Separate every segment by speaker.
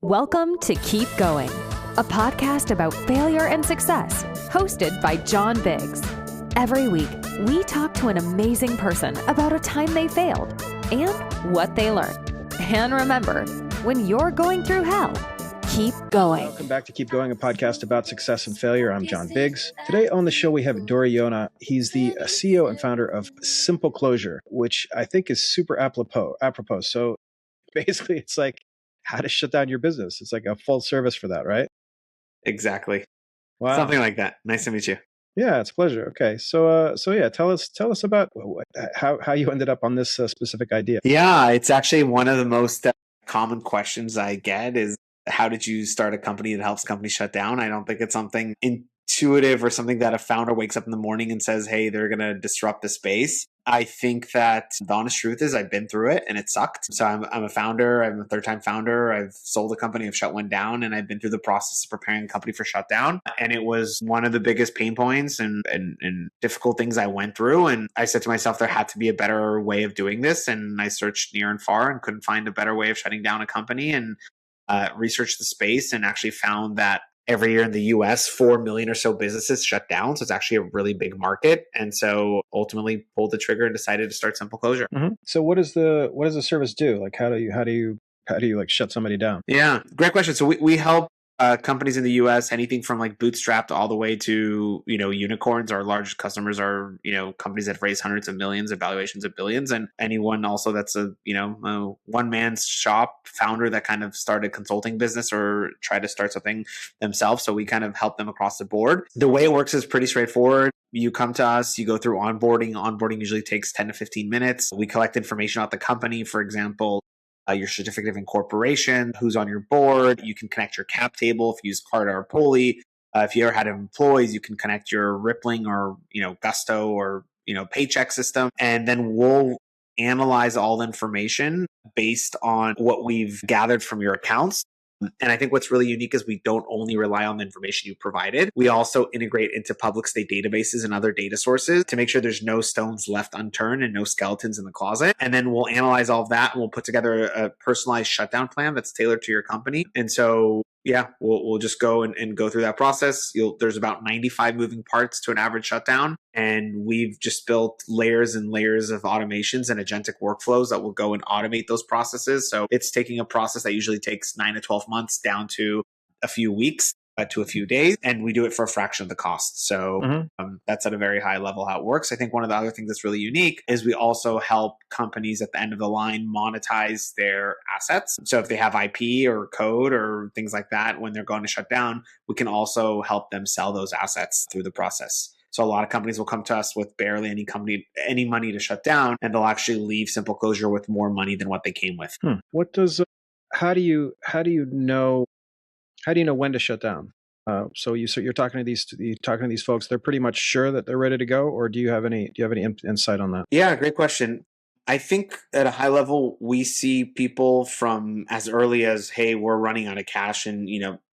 Speaker 1: Welcome to Keep Going, a podcast about failure and success, hosted by John Biggs. Every week, we talk to an amazing person about a time they failed and what they learned. And remember, when you're going through hell, keep going.
Speaker 2: Welcome back to Keep Going, a podcast about success and failure. I'm John Biggs. Today on the show, we have Dori Yona. He's the CEO and founder of Simple Closure, which I think is super apropos. So basically, it's like how to shut down your business. It's like a full service for that, right?
Speaker 3: Exactly.
Speaker 2: Wow.
Speaker 3: Something like that. Nice to meet you.
Speaker 2: Yeah, it's a pleasure. Okay, so yeah, tell us about how you ended up on this specific idea.
Speaker 3: Yeah, it's actually one of the most common questions I get is, how did you start a company that helps companies shut down? I don't think it's something intuitive or something that a founder wakes up in the morning and says, hey, they're going to disrupt the space. I think that the honest truth is I've been through it and it sucked. So I'm a founder. I'm a third-time founder. I've sold a company. I've shut one down, and I've been through the process of preparing a company for shutdown. And it was one of the biggest pain points and difficult things I went through. And I said to myself, there had to be a better way of doing this. And I searched near and far and couldn't find a better way of shutting down a company, and researched the space and actually found that every year in the US, 4 million or so businesses shut down. So it's actually a really big market. And so ultimately pulled the trigger and decided to start Simple Closure.
Speaker 2: Mm-hmm. So what does the service do? Like how do you like shut somebody down?
Speaker 3: Yeah, great question. So we help companies in the US, anything from like bootstrapped all the way to, unicorns. Our largest customers are, companies that have raised hundreds of millions, evaluations of billions, and anyone also that's a one-man shop founder that kind of started consulting business or try to start something themselves. So we kind of help them across the board. The way it works is pretty straightforward. You come to us, you go through onboarding. Onboarding usually takes 10 to 15 minutes. We collect information about the company, for example, your certificate of incorporation, who's on your board. You can connect your cap table if you use Carta or Pulley. If you ever had employees, you can connect your Rippling or Gusto or Paycheck system, and then we'll analyze all the information based on what we've gathered from your accounts. And I think what's really unique is we don't only rely on the information you provided. We also integrate into public state databases and other data sources to make sure there's no stones left unturned and no skeletons in the closet. And then we'll analyze all of that and we'll put together a personalized shutdown plan that's tailored to your company. And so yeah, we'll just go and go through that process. There's about 95 moving parts to an average shutdown. And we've just built layers and layers of automations and agentic workflows that will go and automate those processes. So it's taking a process that usually takes 9 to 12 months down to a few weeks to a few days. And we do it for a fraction of the cost. So that's at a very high level how it works. I think one of the other things that's really unique is we also help companies at the end of the line monetize their assets. So if they have IP or code or things like that, when they're going to shut down, we can also help them sell those assets through the process. So a lot of companies will come to us with barely any money to shut down, and they'll actually leave Simple Closure with more money than what they came with.
Speaker 2: How do you know when to shut down? So you're talking to these folks. They're pretty much sure that they're ready to go, or do you have any insight on that?
Speaker 3: Yeah, great question. I think at a high level, we see people from as early as, hey, we're running out of cash in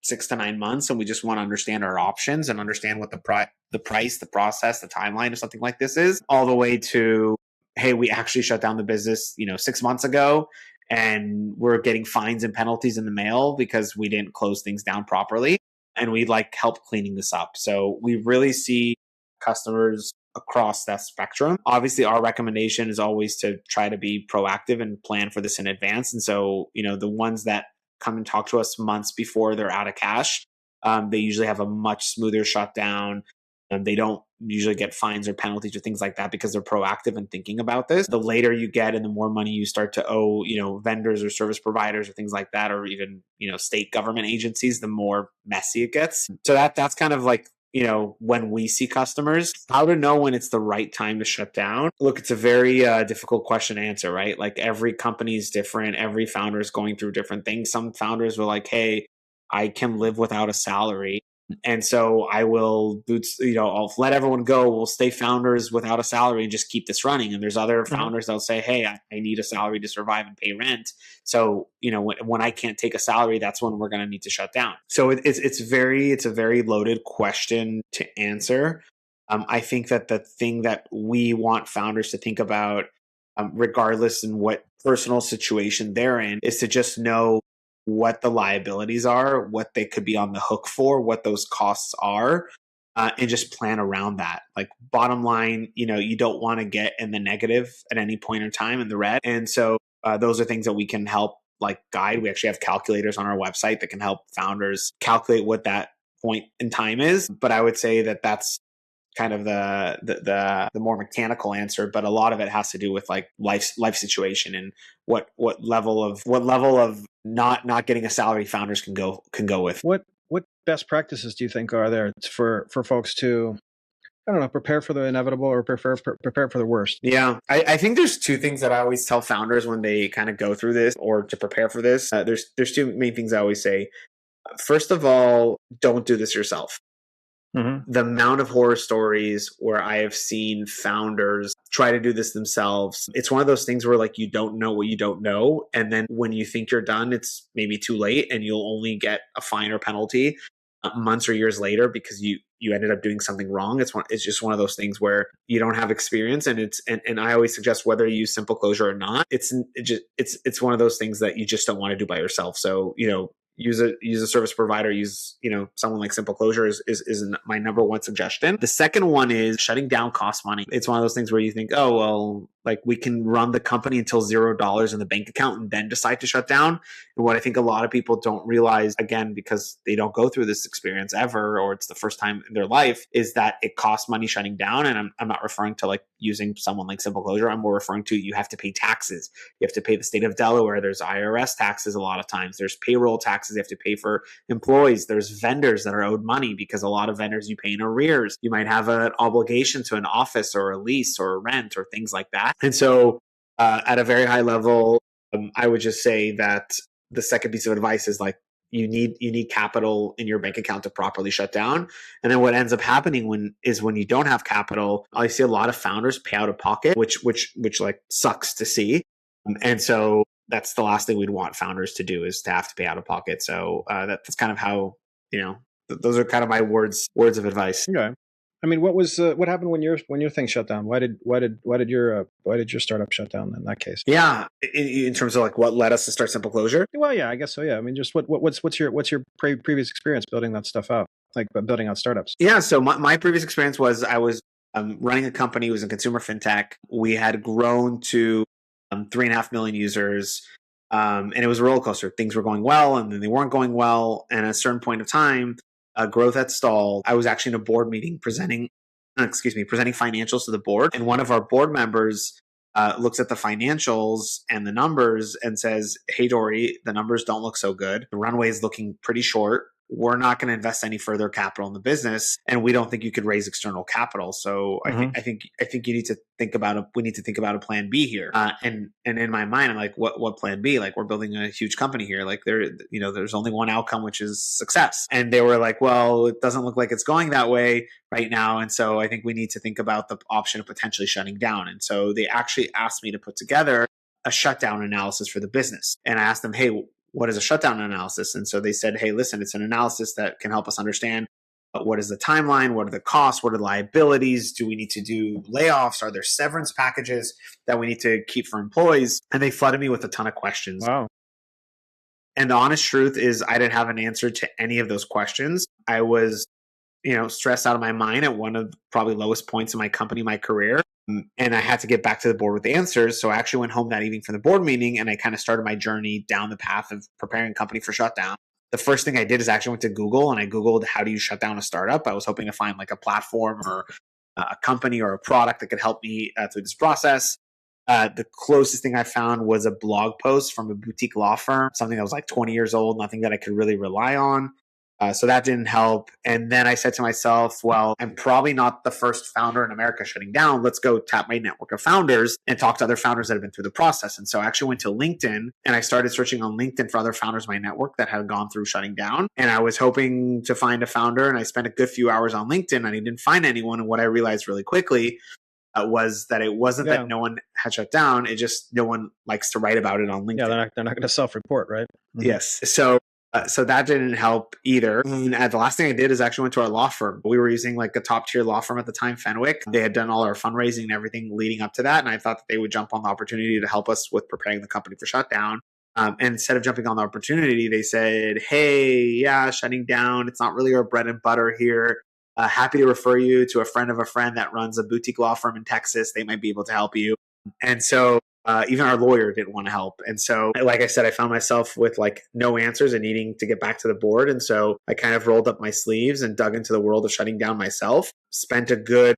Speaker 3: 6 to 9 months, and we just want to understand our options and understand what the price, the process, the timeline of something like this is, all the way to, hey, we actually shut down the business 6 months ago, and we're getting fines and penalties in the mail because we didn't close things down properly, and we'd like help cleaning this up. So we really see customers across that spectrum. Obviously, our recommendation is always to try to be proactive and plan for this in advance. And so, the ones that come and talk to us months before they're out of cash, they usually have a much smoother shutdown. And they don't usually get fines or penalties or things like that because they're proactive and thinking about this. The later you get and the more money you start to owe, vendors or service providers or things like that, or even, state government agencies, the more messy it gets. So that's kind of like, when we see customers, how to know when it's the right time to shut down. Look, it's a very difficult question to answer, right? Like every company is different. Every founder is going through different things. Some founders were like, hey, I can live without a salary. And so I will I'll let everyone go. We'll stay founders without a salary and just keep this running. And there's other founders that'll say, hey, I need a salary to survive and pay rent. So, when I can't take a salary, that's when we're going to need to shut down. So it's a very loaded question to answer. I think that the thing that we want founders to think about, regardless in what personal situation they're in, is to just know what the liabilities are, what they could be on the hook for, what those costs are, and just plan around that. Like bottom line, you don't want to get in the negative at any point in time in the red. And so those are things that we can help like guide. We actually have calculators on our website that can help founders calculate what that point in time is. But I would say that that's kind of the more mechanical answer, but a lot of it has to do with like life situation and what level of not getting a salary founders can go with.
Speaker 2: What best practices do you think are there for folks to, I don't know, prepare for the inevitable or prepare for the worst?
Speaker 3: Yeah, I think there's two things that I always tell founders when they kind of go through this or to prepare for this. There's two main things I always say. First of all, don't do this yourself. Mm-hmm. The amount of horror stories where I have seen founders try to do this themselves. It's one of those things where like you don't know what you don't know. And then when you think you're done, it's maybe too late and you'll only get a fine or penalty months or years later because you ended up doing something wrong. It's just one of those things where you don't have experience, and and I always suggest whether you use Simple Closure or not, it's one of those things that you just don't want to do by yourself. So use a service provider, use someone like Simple Closure is my number one suggestion. The second one is shutting down costs money. It's one of those things where you think, oh well, like we can run the company until $0 in the bank account and then decide to shut down. And what I think a lot of people don't realize, again, because they don't go through this experience ever, or it's the first time in their life, is that it costs money shutting down. And I'm not referring to like using someone like Simple Closure. I'm more referring to you have to pay taxes. You have to pay the state of Delaware. There's IRS taxes a lot of times. There's payroll taxes you have to pay for employees. There's vendors that are owed money because a lot of vendors you pay in arrears. You might have an obligation to an office or a lease or a rent or things like that. And so at a very high level, I would just say that the second piece of advice is like you need capital in your bank account to properly shut down. And then what ends up happening when you don't have capital, I see a lot of founders pay out of pocket, which like sucks to see. And so that's the last thing we'd want founders to do is to have to pay out of pocket. So that's kind of how, those are kind of my words of advice.
Speaker 2: Okay. I mean, what happened when your thing shut down? Why did your startup shut down in that case?
Speaker 3: Yeah, in terms of like what led us to start Simple Closure.
Speaker 2: Well, yeah, I guess so. Yeah, I mean, just what's your previous experience building that stuff out, like building out startups?
Speaker 3: Yeah, so my previous experience was I was running a company. It was in consumer fintech. We had grown to 3.5 million users, and it was a roller coaster. Things were going well, and then they weren't going well. And at a certain point of time, growth had stalled. I was actually in a board meeting presenting financials to the board. And one of our board members looks at the financials and the numbers and says, "Hey, Dory, the numbers don't look so good. The runway is looking pretty short. We're not going to invest any further capital in the business, and we don't think you could raise external capital. So I think you need to think about we need to think about a plan B here." And in my mind, I'm like, what plan B? Like we're building a huge company here. Like there's only one outcome, which is success. And they were like, well, it doesn't look like it's going that way right now. And so I think we need to think about the option of potentially shutting down. And so they actually asked me to put together a shutdown analysis for the business. And I asked them, hey, what is a shutdown analysis? And so they said, hey, listen, it's an analysis that can help us understand what is the timeline, what are the costs, what are the liabilities, do we need to do layoffs, are there severance packages that we need to keep for employees? And they flooded me with a ton of questions.
Speaker 2: Wow.
Speaker 3: And the honest truth is I didn't have an answer to any of those questions. I was, stressed out of my mind at one of the probably lowest points in my company, my career. And I had to get back to the board with the answers. So I actually went home that evening from the board meeting and I kind of started my journey down the path of preparing a company for shutdown. The first thing I did is actually went to Google and I Googled how do you shut down a startup. I was hoping to find like a platform or a company or a product that could help me through this process. The closest thing I found was a blog post from a boutique law firm, something that was like 20 years old, nothing that I could really rely on. So that didn't help. And then I said to myself, well, I'm probably not the first founder in America shutting down. Let's go tap my network of founders and talk to other founders that have been through the process. And so I actually went to LinkedIn and I started searching on LinkedIn for other founders in my network that had gone through shutting down. And I was hoping to find a founder and I spent a good few hours on LinkedIn and I didn't find anyone. And what I realized really quickly was that it wasn't that no one had shut down. It just no one likes to write about it on LinkedIn.
Speaker 2: Yeah, they're not going to self-report, right?
Speaker 3: Mm-hmm. Yes. So that didn't help either. And the last thing I did is actually went to our law firm. We were using like a top tier law firm at the time, Fenwick. They had done all our fundraising and everything leading up to that. And I thought that they would jump on the opportunity to help us with preparing the company for shutdown. And instead of jumping on the opportunity, they said, hey, yeah, shutting down. It's not really our bread and butter here. Happy to refer you to a friend of a friend that runs a boutique law firm in Texas. They might be able to help you. And so even our lawyer didn't want to help. And so, like I said, I found myself with like no answers and needing to get back to the board. And so I kind of rolled up my sleeves and dug into the world of shutting down myself, spent a good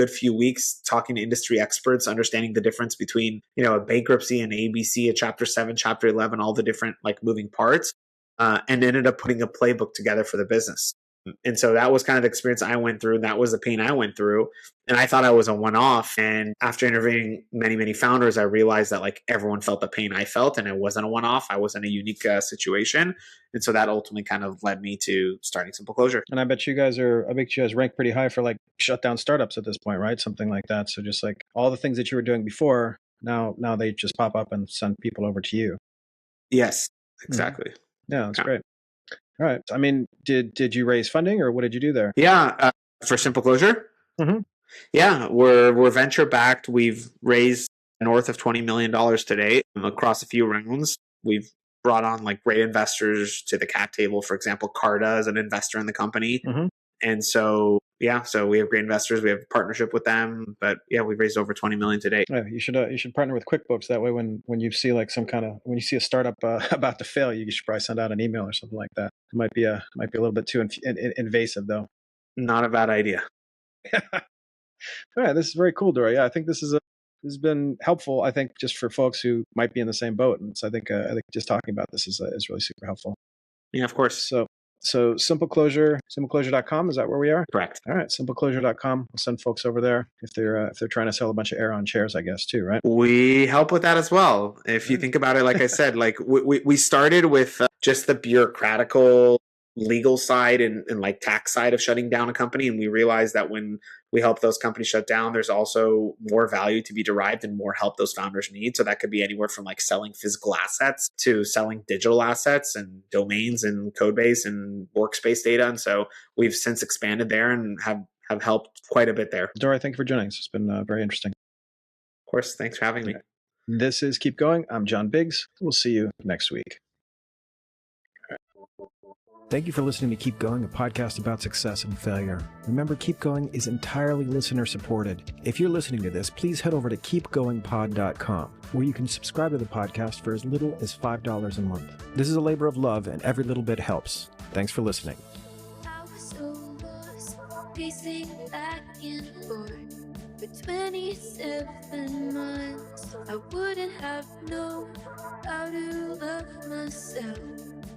Speaker 3: few weeks talking to industry experts, understanding the difference between, a bankruptcy and ABC, a Chapter 7, Chapter 11, all the different like moving parts, and ended up putting a playbook together for the business. And so that was kind of the experience I went through. That was the pain I went through. And I thought I was a one-off. And after interviewing many, many founders, I realized that like everyone felt the pain I felt, and it wasn't a one-off. I was in a unique situation. And so that ultimately kind of led me to starting Simple Closure.
Speaker 2: And I bet you guys rank pretty high for like shutdown startups at this point, right? Something like that. So just like all the things that you were doing before, now they just pop up and send people over to you.
Speaker 3: Yes, exactly.
Speaker 2: Yeah, that's great. All right. I mean, did you raise funding, or what did you do there?
Speaker 3: Yeah, for Simple Closure.
Speaker 2: Mm-hmm.
Speaker 3: Yeah, we're venture backed. We've raised north of $20 million today across a few rounds. We've brought on like great investors to the cap table. For example, Carta is an investor in the company.
Speaker 2: Mm-hmm.
Speaker 3: And so, so we have great investors. We have a partnership with them. But yeah, we've raised over 20 million today.
Speaker 2: Yeah, you should partner with QuickBooks. That way, when you see like when you see a startup about to fail, you should probably send out an email or something like that. It might be a little bit too invasive, though.
Speaker 3: Not a bad idea.
Speaker 2: All right, this is very cool, Dora. Yeah, I think this has been helpful. I think just for folks who might be in the same boat, and so I think just talking about this is really super helpful.
Speaker 3: Yeah, of course.
Speaker 2: So Simple Closure, simpleclosure.com, is that where we are?
Speaker 3: Correct.
Speaker 2: All right, simpleclosure.com. We'll send folks over there if they're trying to sell a bunch of Aeron chairs, I guess, too, right?
Speaker 3: We help with that as well. If you think about it, like I said, like we started with just the bureaucratical legal side and like tax side of shutting down a company. And we realized that when we help those companies shut down, there's also more value to be derived and more help those founders need. So that could be anywhere from like selling physical assets to selling digital assets and domains and code base and workspace data. And so we've since expanded there and have helped quite a bit there.
Speaker 2: Dora, thank you for joining us. It's been very interesting.
Speaker 3: Of course. Thanks for having me.
Speaker 2: This is Keep Going. I'm John Biggs. We'll see you next week. Thank you for listening to Keep Going, a podcast about success and failure. Remember, Keep Going is entirely listener supported. If you're listening to this, please head over to keepgoingpod.com, where you can subscribe to the podcast for as little as $5 a month. This is a labor of love, and every little bit helps. Thanks for listening.
Speaker 4: I was so lost, pacing back and forth for 27 months. I wouldn't have known how to love myself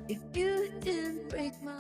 Speaker 4: if you didn't break my